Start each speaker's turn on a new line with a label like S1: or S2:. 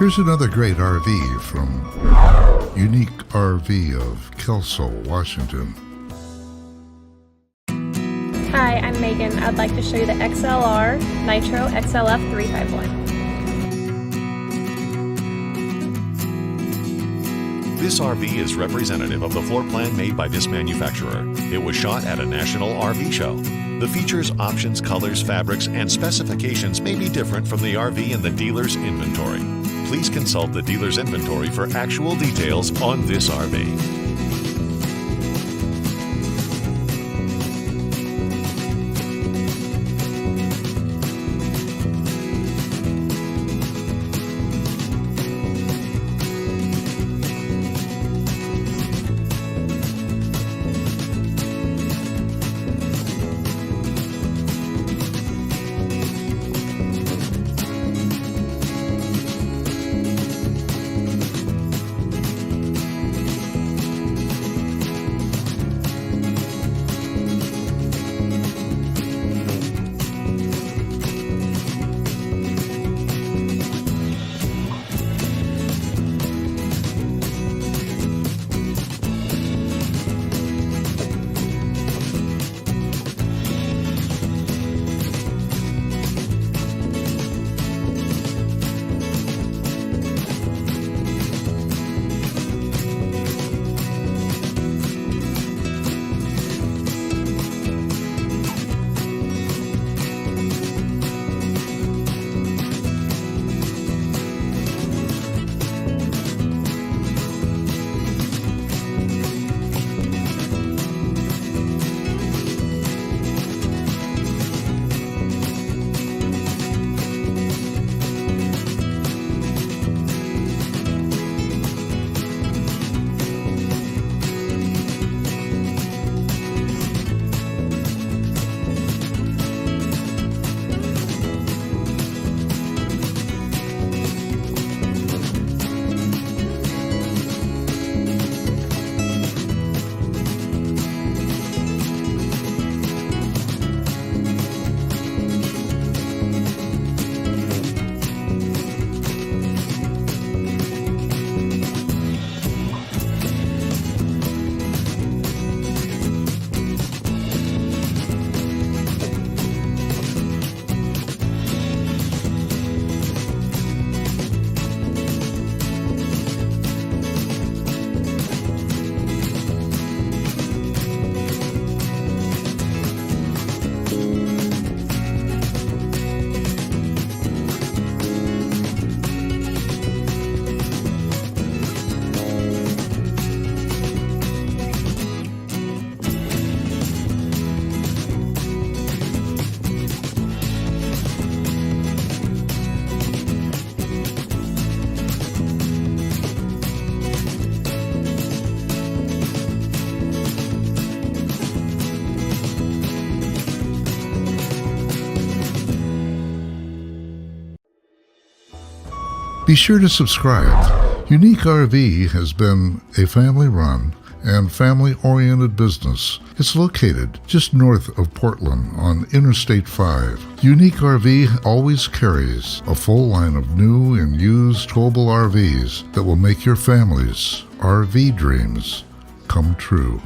S1: Here's another great RV from U-Neek RV of Kelso, Washington.
S2: Hi, I'm Megan. I'd like to show you the XLR Nitro XLF 351.
S3: This RV is representative of the floor plan made by this manufacturer. It was shot at a national RV show. The features, options, colors, fabrics, and specifications may be different from the RV in the dealer's inventory. Please consult the dealer's inventory for actual details on this RV.
S1: Be sure to subscribe. U-Neek RV has been a family-run and family-oriented business. It's located just north of Portland on Interstate 5. U-Neek RV always carries a full line of new and used towable RVs that will make your family's RV dreams come true.